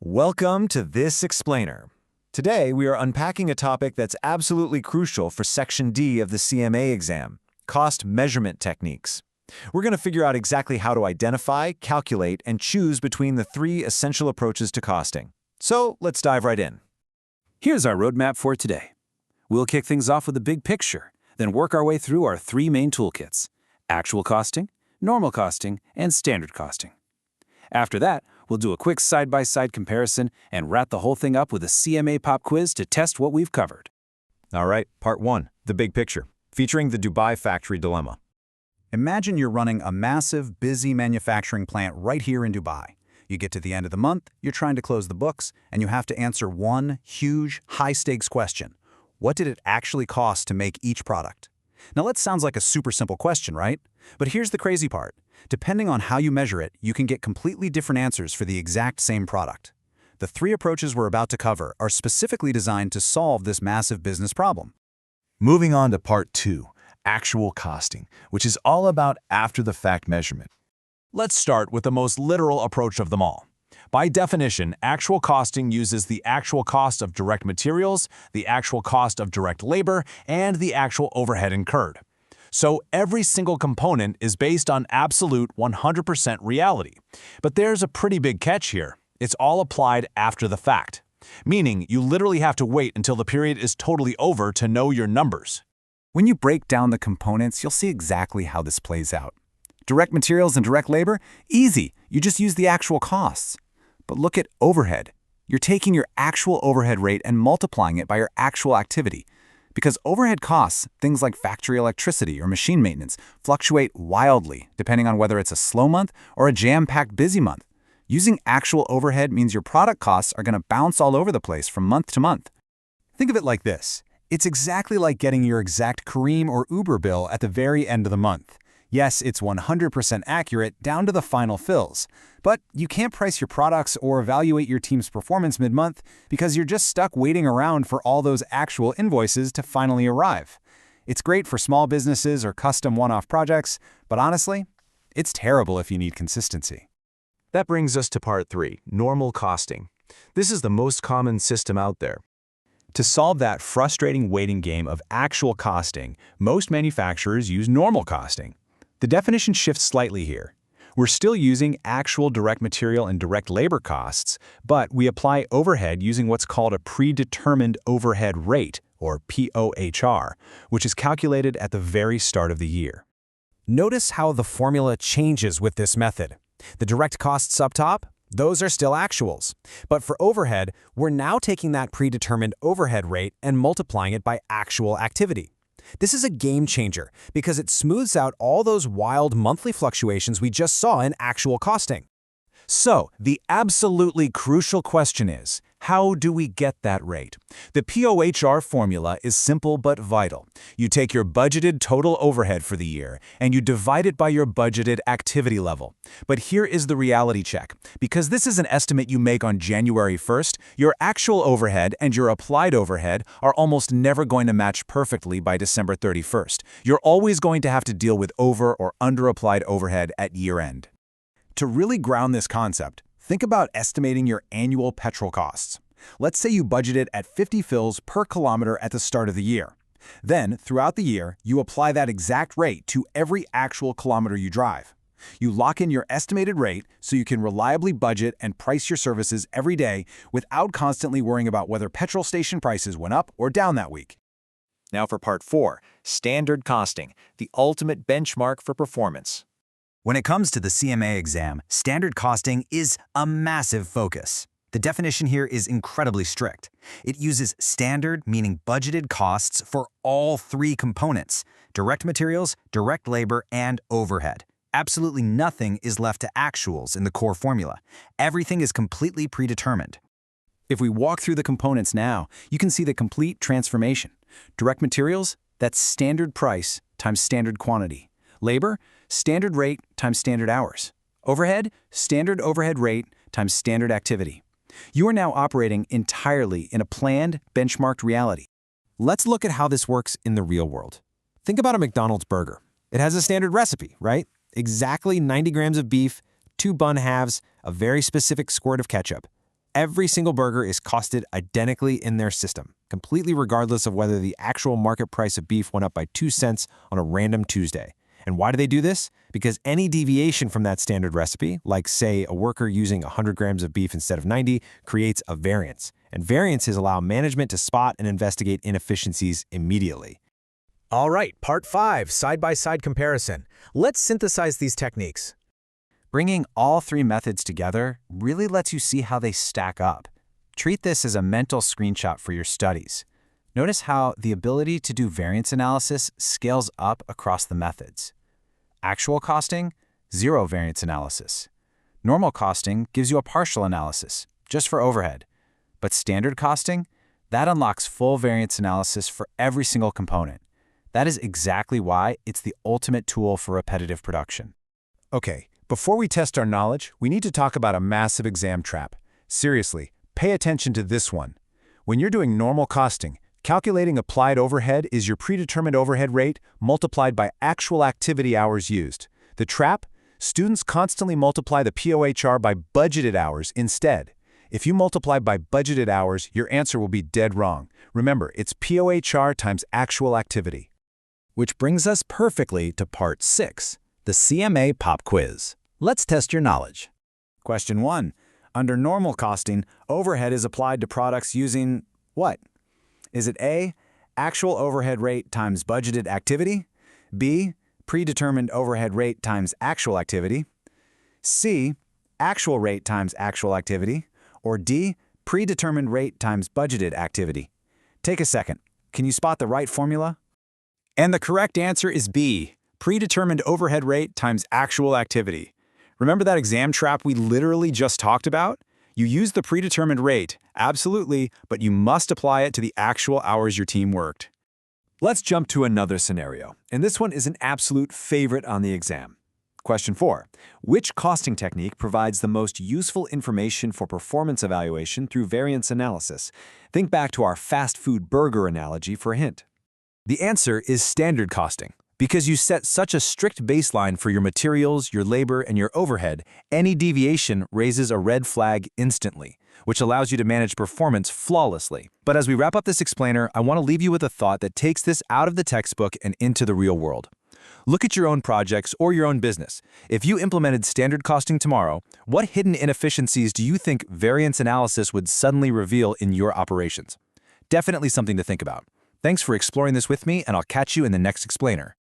Welcome to This Explainer. Today, we are unpacking a topic that's absolutely crucial for Section D of the CMA exam, cost measurement techniques. We're going to figure out exactly how to identify, calculate, and choose between the three essential approaches to costing. So let's dive right in. Here's our roadmap for today. We'll kick things off with a big picture, then work our way through our three main toolkits: actual costing, normal costing, and standard costing. After that, we'll do a quick side-by-side comparison and wrap the whole thing up with a CMA pop quiz to test what we've covered. All right, part one, the big picture, featuring the Dubai factory dilemma. Imagine you're running a massive, busy manufacturing plant right here in Dubai. You get to the end of the month, you're trying to close the books, and you have to answer one huge, high-stakes question. What did it actually cost to make each product? Now that sounds like a super simple question, right? But here's the crazy part. Depending on how you measure it, you can get completely different answers for the exact same product. The three approaches we're about to cover are specifically designed to solve this massive business problem. Moving on to part two, actual costing, which is all about after-the-fact measurement. Let's start with the most literal approach of them all. By definition, actual costing uses the actual cost of direct materials, the actual cost of direct labor, and the actual overhead incurred. So every single component is based on absolute 100% reality. But there's a pretty big catch here. It's all applied after the fact, meaning you literally have to wait until the period is totally over to know your numbers. When you break down the components, you'll see exactly how this plays out. Direct materials and direct labor? Easy. You just use the actual costs. But look at overhead. You're taking your actual overhead rate and multiplying it by your actual activity. Because overhead costs, things like factory electricity or machine maintenance, fluctuate wildly depending on whether it's a slow month or a jam-packed busy month. Using actual overhead means your product costs are going to bounce all over the place from month to month. Think of it like this. It's exactly like getting your exact Careem or Uber bill at the very end of the month. Yes, it's 100% accurate down to the final fills, but you can't price your products or evaluate your team's performance mid-month because you're just stuck waiting around for all those actual invoices to finally arrive. It's great for small businesses or custom one-off projects, but honestly, it's terrible if you need consistency. That brings us to part three, normal costing. This is the most common system out there. To solve that frustrating waiting game of actual costing, most manufacturers use normal costing. The definition shifts slightly here. We're still using actual direct material and direct labor costs, but we apply overhead using what's called a predetermined overhead rate, or POHR, which is calculated at the very start of the year. Notice how the formula changes with this method. The direct costs up top, those are still actuals. But for overhead, we're now taking that predetermined overhead rate and multiplying it by actual activity. This is a game changer because it smooths out all those wild monthly fluctuations we just saw in actual costing. So, the absolutely crucial question is, how do we get that rate? The POHR formula is simple but vital. You take your budgeted total overhead for the year and you divide it by your budgeted activity level. But here is the reality check. Because this is an estimate you make on January 1st, your actual overhead and your applied overhead are almost never going to match perfectly by December 31st. You're always going to have to deal with over or underapplied overhead at year end. To really ground this concept, think about estimating your annual petrol costs. Let's say you budgeted at 50 fills per kilometer at the start of the year. Then, throughout the year, you apply that exact rate to every actual kilometer you drive. You lock in your estimated rate so you can reliably budget and price your services every day without constantly worrying about whether petrol station prices went up or down that week. Now for part four, standard costing, the ultimate benchmark for performance. When it comes to the CMA exam, standard costing is a massive focus. The definition here is incredibly strict. It uses standard, meaning budgeted costs for all three components: direct materials, direct labor, and overhead. Absolutely nothing is left to actuals in the core formula. Everything is completely predetermined. If we walk through the components now, you can see the complete transformation. Direct materials, that's standard price times standard quantity. Labor, standard rate times standard hours. Overhead, standard overhead rate times standard activity. You are now operating entirely in a planned, benchmarked reality. Let's look at how this works in the real world. Think about a McDonald's burger. It has a standard recipe, right? Exactly 90 grams of beef, 2 bun halves, a very specific squirt of ketchup. Every single burger is costed identically in their system, completely regardless of whether the actual market price of beef went up by 2 cents on a random Tuesday. And why do they do this? Because any deviation from that standard recipe, like say a worker using 100 grams of beef instead of 90, creates a variance. And variances allow management to spot and investigate inefficiencies immediately. All right, part 5, side-by-side comparison. Let's synthesize these techniques. Bringing all three methods together really lets you see how they stack up. Treat this as a mental screenshot for your studies. Notice how the ability to do variance analysis scales up across the methods. Actual costing, zero variance analysis. Normal costing gives you a partial analysis, just for overhead. But standard costing, that unlocks full variance analysis for every single component. That is exactly why it's the ultimate tool for repetitive production. Okay, before we test our knowledge, we need to talk about a massive exam trap. Seriously, pay attention to this one. When you're doing normal costing, calculating applied overhead is your predetermined overhead rate multiplied by actual activity hours used. The trap? Students constantly multiply the POHR by budgeted hours instead. If you multiply by budgeted hours, your answer will be dead wrong. Remember, it's POHR times actual activity. Which brings us perfectly to part 6, the CMA Pop Quiz. Let's test your knowledge. Question 1. Under normal costing, overhead is applied to products using what? Is it A, actual overhead rate times budgeted activity? B, predetermined overhead rate times actual activity? C, actual rate times actual activity? Or D, predetermined rate times budgeted activity? Take a second. Can you spot the right formula? And the correct answer is B, predetermined overhead rate times actual activity. Remember that exam trap we literally just talked about? You use the predetermined rate, absolutely, but you must apply it to the actual hours your team worked. Let's jump to another scenario, and this one is an absolute favorite on the exam. Question 4. Which costing technique provides the most useful information for performance evaluation through variance analysis? Think back to our fast food burger analogy for a hint. The answer is standard costing. Because you set such a strict baseline for your materials, your labor, and your overhead, any deviation raises a red flag instantly, which allows you to manage performance flawlessly. But as we wrap up this explainer, I want to leave you with a thought that takes this out of the textbook and into the real world. Look at your own projects or your own business. If you implemented standard costing tomorrow, what hidden inefficiencies do you think variance analysis would suddenly reveal in your operations? Definitely something to think about. Thanks for exploring this with me, and I'll catch you in the next explainer.